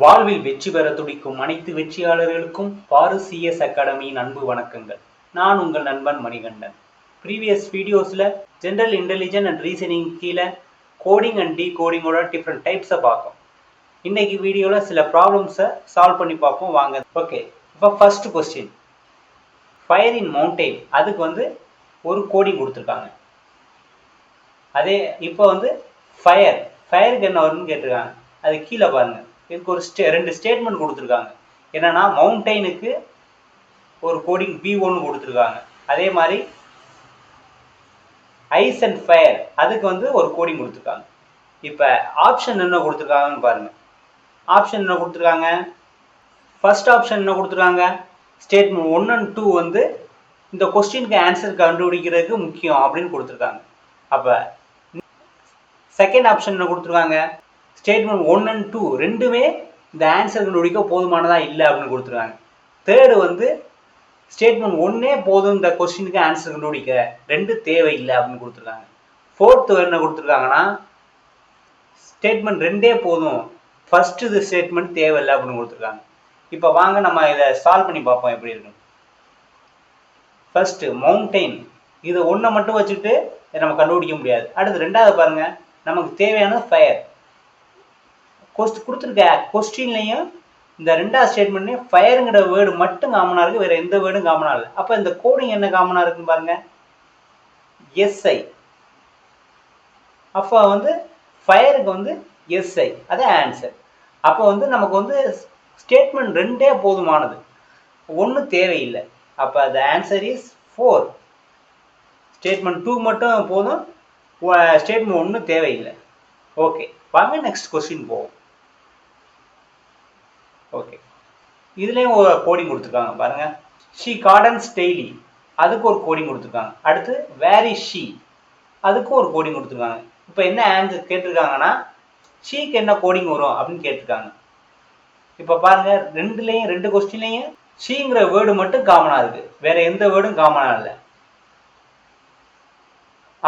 வாழ்வில் வெற்றி பெற துடிக்கும் அனைத்து வெற்றியாளர்களுக்கும் பாரு சிஎஸ் அகாடமியின் அன்பு வணக்கங்கள். நான் உங்கள் நண்பன் மணிகண்டன். ப்ரீவியஸ் வீடியோஸில் ஜென்ரல் இன்டெலிஜென்ஸ் அண்ட் ரீசனிங் கீழே கோடிங் அண்ட் டீகோடிங்கோட டிஃப்ரெண்ட் டைப்ஸை பார்ப்போம். இன்னைக்கு வீடியோவில் சில ப்ராப்ளம்ஸை சால்வ் பண்ணி பார்ப்போம் வாங்க. ஓகே, இப்போ ஃபர்ஸ்ட் கொஸ்டின், ஃபயர் இன் மவுண்டெயின். அதுக்கு ஒரு கோடிங் கொடுத்துருக்காங்க. அதே இப்போ ஃபயருக்கு என்ன வரும்னு கேட்டிருக்காங்க. அது கீழே பாருங்கள். இதுக்கு ஒரு ரெண்டு ஸ்டேட்மெண்ட் கொடுத்துருக்காங்க. என்னன்னா மவுண்டெயினுக்கு ஒரு கோடிங் B1 கொடுத்துருக்காங்க. அதே மாதிரி ஐஸ் அண்ட் ஃபயர் அதுக்கு ஒரு கோடிங் கொடுத்துருக்காங்க. இப்போ ஆப்ஷன் என்ன கொடுத்துருக்காங்கன்னு பாருங்க. ஆப்ஷன் என்ன கொடுத்துருக்காங்க? ஃபர்ஸ்ட் ஆப்ஷன் என்ன கொடுத்துருக்காங்க? ஸ்டேட்மெண்ட் 1 and 2 இந்த கொஸ்டினுக்கு ஆன்சர் கண்டுபிடிக்கிறதுக்கு முக்கியம் அப்படின்னு கொடுத்துருக்காங்க. அப்போ செகண்ட் ஆப்ஷன் என்ன கொடுத்துருக்காங்க? ஸ்டேட்மெண்ட் 1 and 2 ரெண்டுமே இந்த ஆன்சர் கண்டுபிடிக்க போதுமானதா இல்லை அப்படின்னு கொடுத்துருக்காங்க. தேர்டு ஸ்டேட்மெண்ட் 1 போதும் இந்த கொஸ்டினுக்கு ஆன்சர் கண்டுபிடிக்க, 2 தேவையில்லை அப்படின்னு கொடுத்துருக்காங்க. ஃபோர்த்து என்ன கொடுத்துருக்காங்கன்னா ஸ்டேட்மெண்ட் 2 போதும், ஃபர்ஸ்ட் இது ஸ்டேட்மெண்ட் தேவையில்லை அப்படின்னு கொடுத்துருக்காங்க. இப்போ வாங்க நம்ம இதை சால்வ் பண்ணி பார்ப்போம் எப்படி இருக்கு. ஃபர்ஸ்ட் மவுண்டெயின், இது ஒன்றை மட்டும் வச்சுட்டு நம்ம கண்டுபிடிக்க முடியாது. அடுத்து ரெண்டாவது பாருங்க, நமக்கு தேவையான ஃபயர். கொடுத்துருக்க கொஸ்டின்லையும் இந்த ரெண்டாவது ஸ்டேட்மெண்ட்லையும் ஃபயருங்கிற வேர்டு மட்டும் காமனாக இருக்குது, வேறு எந்த வேர்டும் காமனாக இல்லை. அப்போ இந்த கோடிங் என்ன காமனாக இருக்குன்னு பாருங்க, எஸ்ஐ. அப்போ ஃபயருக்கு எஸ்ஐ, அதான் ஆன்சர். அப்போ நமக்கு ஸ்டேட்மெண்ட் 2 போதுமானது, 1 தேவையில்லை. அப்போ அந்த ஆன்சர் இஸ் 4. ஸ்டேட்மெண்ட் 2 மட்டும் போதும், ஸ்டேட்மெண்ட் 1 தேவையில்லை. ஓகே, வாங்க நெக்ஸ்ட் கொஸ்டின் போவோம். ஓகே, இதுலேயும் ஒரு கோடிங் கொடுத்துருக்காங்க பாருங்க. ஷீ கார்டன்ஸ் டெய்லி, அதுக்கு ஒரு கோடிங் கொடுத்துருக்காங்க. அடுத்து வேர் இஸ் ஷீ, அதுக்கும் ஒரு கோடிங் கொடுத்துருக்காங்க. இப்போ என்ன ஆன்சர் கேட்டிருக்காங்கன்னா ஷீக்கு என்ன கோடிங் வரும் அப்படின்னு கேட்டிருக்காங்க. இப்போ பாருங்க, ரெண்டு கொஸ்டின்லையும் ஷீங்கிற வேர்டு மட்டும் காமனாக இருக்கு, வேற எந்த வேர்டும் காமனாக இல்லை.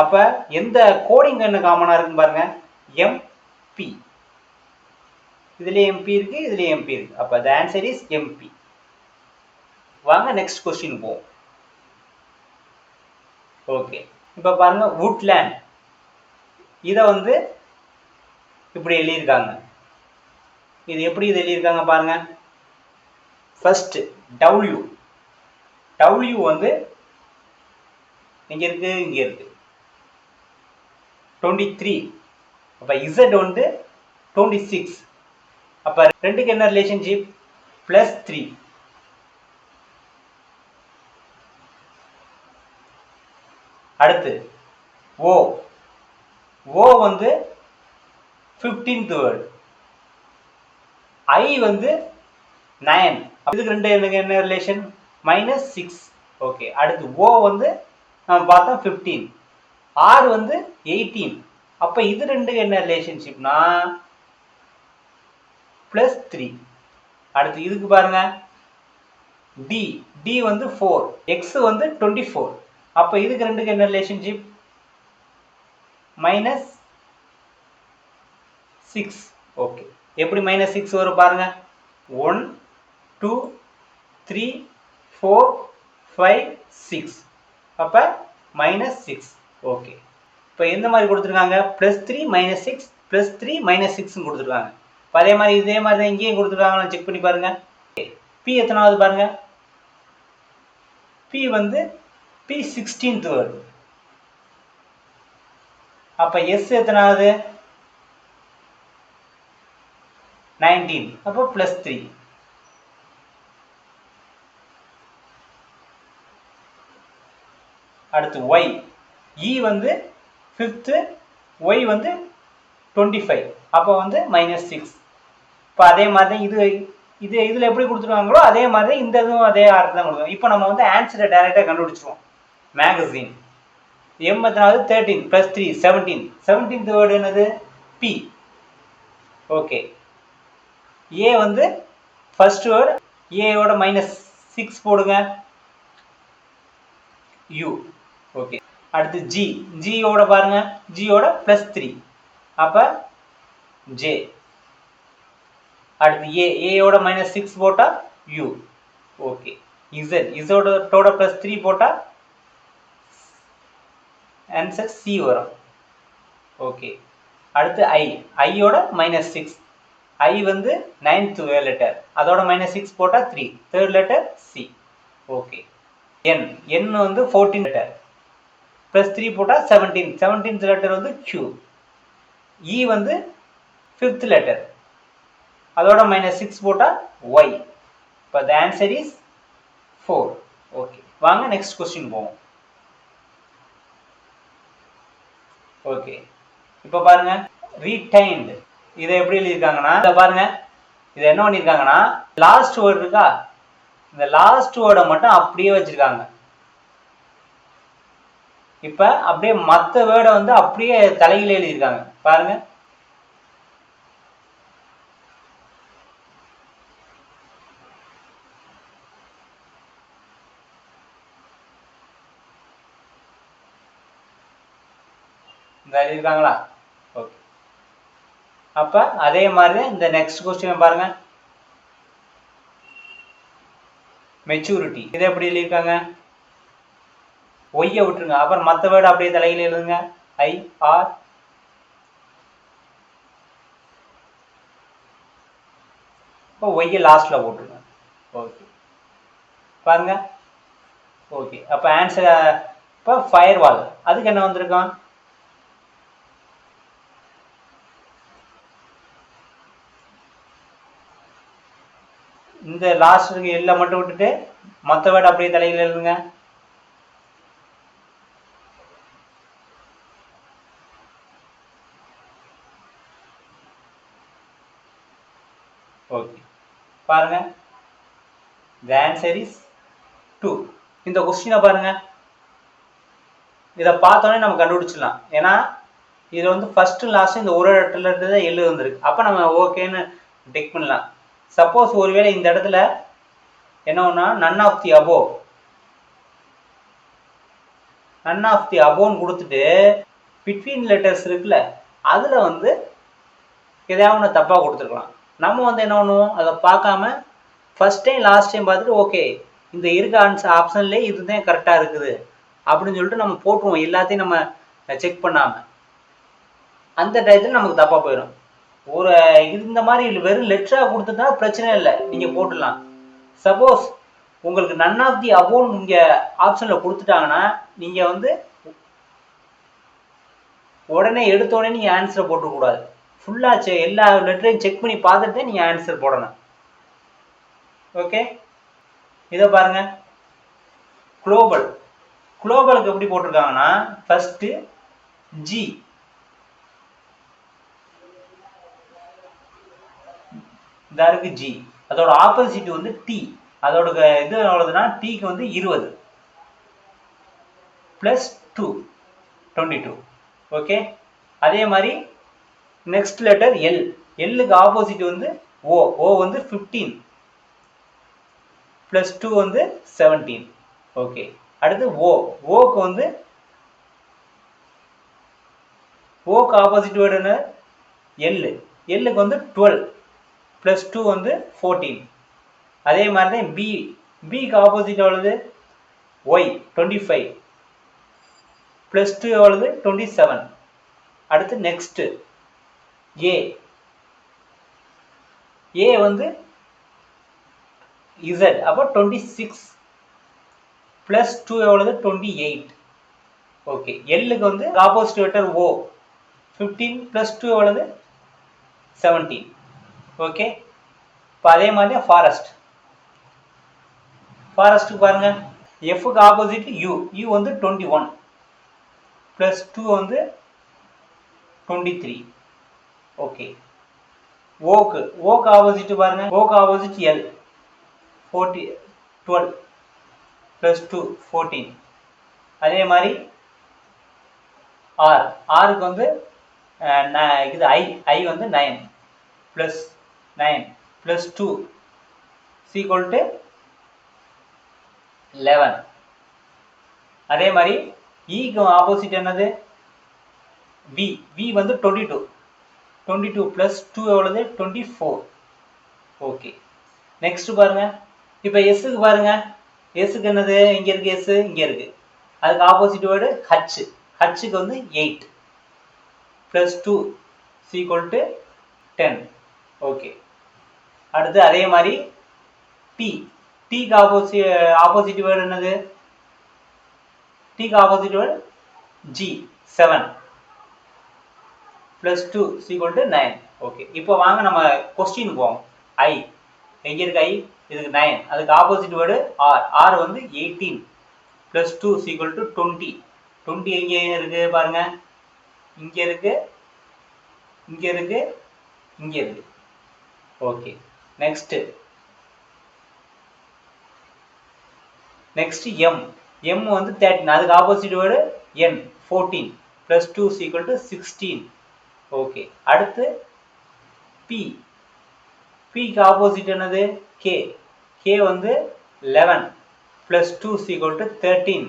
அப்போ எந்த கோடிங் என்ன காமனாக இருக்குன்னு பாருங்க, எம்பி. இதுலேயே எம்பி இருக்கு, இதுலேயே எம்பி இருக்கு. அப்போ the answer is எம்பி. வாங்க நெக்ஸ்ட் கொஸ்டின் போவோம். ஓகே, இப்போ பாருங்க woodland, இதை இப்படி எழுதியிருக்காங்க. இது எப்படி இது எழுதியிருக்காங்க பாருங்க. ஃபர்ஸ்ட் W இங்க இருக்கு, இங்க இருக்கு 23. அப்ப Z 26. அப்ப ரெண்டுக்கு என்ன ரிலேஷன்ஷிப்? +3. அடுத்து O 15th வேர்டு. I 9. இதுக்கு ரெண்டு என்ன ரிலேஷன்? -6. ஓகே, அடுத்து O நம்ம பார்த்தோம் 15. R 18. அப்ப இது ரெண்டுக்கு என்ன ரிலேஷன்ஷிப்னா +3. அடுத்து இதுக்கு பாருங்க, D 4, X 24. அப்ப இதுக்கு ரெண்டுக்கு என்ன ரிலேஷன்ஷிப்? -6. ஓகே, எப்படி -6 வரும் பாருங்க. 1 2 3 4 5 6. அப்ப -6. ஓகே, இப்போ எந்த மாதிரி கொடுத்துருக்காங்க? +3 -6 +3 -6 கொடுத்துருக்காங்க. அதே மாதிரி இதே மாதிரி தான் இங்கேயும் கொடுத்துருக்காங்க, செக் பண்ணி பாருங்க. P எத்தனாவது பாருங்க, P 16th வேர்டு. அப்ப S எத்தனாவது? 19. அப்போ +3. அடுத்து Y, E 5th, Y 25. அப்போ -6. இப்போ அதே மாதிரி இதுல எப்படி கொடுத்துருக்காங்களோ அதே மாதிரி இந்த இதுவும் அதே அர்த்தம் தான் கொடுக்கும். இப்போ நம்ம ஆன்சரை டைரக்டாக கண்டுபிடிச்சிருவோம். மேகசின் M எத்தனாவது? 13 +3 17. 17th வேர்டு என்னது? P. Okay, A first word, A ஓட -6 போடுங்க, U. ஓகே, அடுத்து G ஓட பாருங்க, G ஓட +3. அப்ப J. அடுத்து ஏயோட -6 போட்டா u. ஓகே. இசோட +3 போட்டா ஆன்சர் சி வரும். ஓகே. அடுத்து ஐயோட -6, ஐ வந்து 9th லெட்டர், அதோட -6 போட்டா 3, 3rd லெட்டர் சி. ஓகே. என் வந்து 14 லெட்டர், +3 போட்டா 17, 17th லெட்டர் வந்து Q. இ வந்து 5th லெட்டர், அதோட -6 போட்டா Y. இப்போ the answer is 4. ஓகே, வாங்க நெக்ஸ்ட் கொஸ்டின் போவோம். ஓகே, இப்போ பாருங்க retained, இதை எப்படி எழுதியிருக்காங்கன்னா இதை பாருங்க, இதை என்ன பண்ணியிருக்காங்கன்னா லாஸ்ட் வேர்டு இருக்கா, இந்த லாஸ்ட் வேர்டை மட்டும் அப்படியே வச்சிருக்காங்க. இப்ப அப்படியே மற்ற வேர்டை வந்து அப்படியே தலையில எழுதியிருக்காங்க பாருங்க. இந்த எழுதியிருக்காங்களா? ஓகே. அப்ப அதே மாதிரி இந்த நெக்ஸ்ட் கொஸ்டின் பாருங்க, மெச்சூரிட்டி, இதை எப்படி எழுதியிருக்காங்க, ஒய்யை விட்டுருங்க, அப்புறம் மற்ற வேர்டு அப்படியே தலையில எழுதுங்க, IR. இப்போ ஒய்யை லாஸ்ட்ல போட்டுருங்க. ஓகே பாருங்க. ஓகே, அப்ப ஆன்சர் இப்போ ஃபயர் வால், அதுக்கு என்ன வந்திருக்கான், இந்த லாஸ்ட் எல்ல மட்டும் விட்டுட்டு மற்ற வேர்டு அப்படியே தலையில எழுதுங்க. ஓகே பாருங்க, the answer is 2. இந்த கொஸ்டினை பாருங்க, இதை பார்த்தோன்னே நம்ம கண்டுபிடிச்சிடலாம். ஏன்னா இது வந்து ஃபர்ஸ்ட் லாஸ்ட் இந்த ஒரு இடத்துல இருந்து எள்ளு வந்திருக்கு. அப்போ நம்ம ஓகேன்னு டிக் பண்ணலாம். சப்போஸ் ஒருவேளை இந்த இடத்துல என்ன ஒன்னா நன் ஆஃப் தி அபோன்னு கொடுத்துட்டு பிட்வீன் லெட்டர்ஸ் இருக்குல்ல, அதுல வந்து எதாவது ஒன்று தப்பா கொடுத்துருக்கலாம். நம்ம வந்து என்ன பண்ணுவோம், அதை பார்க்காம ஃபர்ஸ்ட் டைம் லாஸ்ட் டைம் பார்த்துட்டு ஓகே இந்த இருக்க ஆப்ஷன்லேயே இதுதான் கரெக்டாக இருக்குது அப்படின்னு சொல்லிட்டு நம்ம போட்டுருவோம், எல்லாத்தையும் நம்ம செக் பண்ணாம. அந்த டயத்தில் நமக்கு தப்பா போயிடும். ஒரு இந்த மாதிரி வெறும் லெட்டரா கொடுத்துட்டா பிரச்சனை இல்லை, நீங்க போட்டுடலாம். சப்போஸ் உங்களுக்கு நன் ஆஃப் தி அபோன் இங்க ஆப்ஷன்ல கொடுத்துட்டாங்கன்னா நீங்க வந்து உடனே எடுத்தோடனே நீங்க ஆன்சரை போட்டுக்கூடாது. ஃபுல்லா எல்லா லெட்டரையும் செக் பண்ணி பார்த்துட்டு நீங்க ஆன்சர் போடணும். ஓகே, இதை பாருங்க, குளோபலுக்கு எப்படி போட்டிருக்காங்கன்னா ஃபர்ஸ்ட் ஜி, இதா இருக்கு ஜி, அதோட ஆப்போசிட் வந்து டி, அதோட இது எவ்வளவுனா டிக்கு வந்து 20 பிளஸ் 2 22. ஓகே, அதே மாதிரி நெக்ஸ்ட் லெட்டர் எல், எல்லுக்கு ஆப்போசிட் வந்து ஓ வந்து 15 பிளஸ் 2 வந்து 17. ஓகே, அடுத்து ஓக்கு வந்து ஓக்கு ஆப்போசிட் வேர்டு என்ன, எல்லுக்கு வந்து 12 பிளஸ் 2 வந்து 14. அதே மாதிரி தான் பிக்கு ஆப்போசிட் எவ்வளவு, ஒய் 25 பிளஸ் 2 எவ்வளவு 27. அடுத்து நெக்ஸ்ட் ஏ வந்து இசட், அப்போ 26 பிளஸ் 2 எவ்வளவு 28. ஓகே, எல்லுக்கு வந்து ஆப்போசிட் லெட்டர் ஓ 15 பிளஸ் 2 எவ்வளவு 17. ஓகே, இப்போ அதே மாதிரி ஃபாரஸ்ட் பாருங்க, எஃப்க்கு ஆப்போசிட் யூ வந்து 21 பிளஸ் 2 வந்து 23. ஓகே, ஓக்கு ஆப்போசிட் பாருங்க, ஓக்கு ஆப்போசிட் எல் 12 பிளஸ் 2 14. அதே மாதிரி ஆருக்கு வந்து இது ஐ வந்து 9 பிளஸ் 9 பிளஸ் 2 சீக்வல் டு 11. அதே மாதிரி ஈக்கு ஆப்போசிட் என்னது, வி வந்து 22 பிளஸ் 2 எவ்வளவு 24. ஓகே. நெக்ஸ்ட் பாருங்க. இப்போ எஸ்ஸுக்கு பாருங்க. எஸ்ஸுக்கு என்னது? இங்க இருக்கு எஸ், இங்க இருக்கு. அதுக்கு ஆப்போசிட் வேர்டு ஹச். ஹச்சுக்கு வந்து 8 + 2 = 10. ஓகே. அடுத்து அதே மாதிரி டி. டீக்கு ஆப்போசிட் வேர்டு என்னது? டீக்கு ஆப்போசிட் வேர்டு ஜி, 7 + 2 = 9. ஓகே. இப்போ வாங்க நம்ம கொஸ்டின் போவோம். ஐ எங்க இருக்கு? ஐ இதுக்கு 9. அதுக்கு ஆப்போசிட் வேர்டு ஆர். ஆர் வந்து 18 + 2 = 20. 20 எங்க இருக்கு பாருங்க. இங்க இருக்கு, இங்க இருக்கு, இங்க இருக்கு. ஓகே. Next M. எம் வந்து 13. அதுக்கு ஆப்போசிட் வேர்டு என், 14 + 2 = 16. ஓகே. அடுத்து பி. பிக்கு ஆப்போசிட் என்னது? கே. கே வந்து 11 + 2 = 13.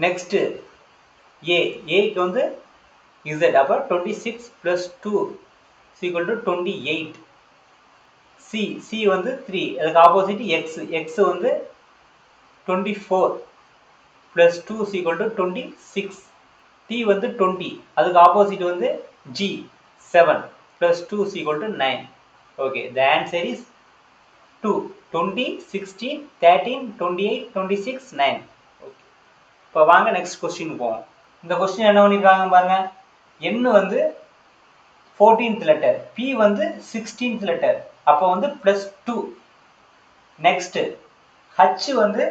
நெக்ஸ்ட் ஏ. ஏக்கு வந்து Z. அப்போ 26 + 2 = 28. சி. சி வந்து 3. அதுக்கு ஆப்போசிட் எக்ஸ். எக்ஸ் வந்து 24 + 2 = 26. டி வந்து 20. அதுக்கு ஆப்போசிட் வந்து G, 7 + 2 = 9. Okay. The answer is 2. 20, 16, 13, 28, 26, 9. Okay. இப்போ வாங்க நெக்ஸ்ட் கொஸ்டின் போவோம். இந்த கொஸ்டின் என்ன பண்ணிருக்காங்க பாருங்க. N வந்து 14th லெட்டர், P வந்து 16th லெட்டர். அப்போ வந்து +2. நெக்ஸ்ட் H வந்து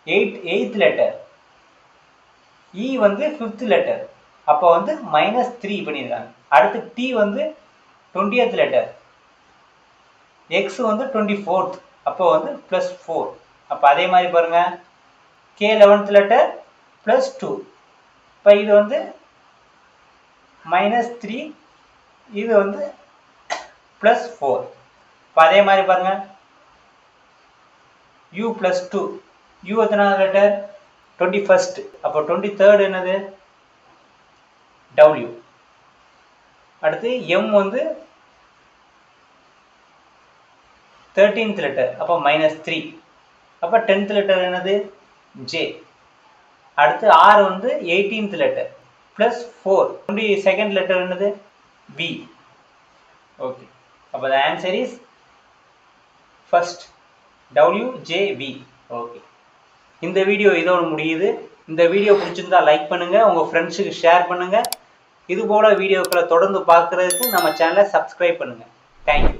8th லெட்டர், E வந்து 5th லெட்டர். அப்போ வந்து -3 பண்ணியிருக்காங்க. அடுத்து T வந்து 20th லெட்டர், X வந்து 24th. அப்போ வந்து +4. அப்போ அதே மாதிரி பாருங்க. K 11th letter +2. இப்போ இது வந்து -3, இது வந்து +4. இப்போ அதே மாதிரி பாருங்க. U +2. U எத்தனாவது லெட்டர்? 21st. அப்போ 23rd என்னது? W. அடுத்து M வந்து 13th லெட்டர். அப்போ -3. அப்போ 10th லெட்டர் என்னது? J. அடுத்து R வந்து 18th லெட்டர் +4. 22nd லெட்டர் என்னது? V. ஓகே. அப்போ the answer is first WJV. Okay. இந்த வீடியோ இதோட முடியுது. இந்த வீடியோ பிடிச்சிருந்தா லைக் பண்ணுங்க, உங்க ஃப்ரெண்ட்ஸுக்கு ஷேர் பண்ணுங்க. இது போல வீடியோக்களை தொடர்ந்து பார்க்கறதுக்கு நம்ம சேனலை சப்ஸ்கிரைப் பண்ணுங்க. தேங்க்யூ.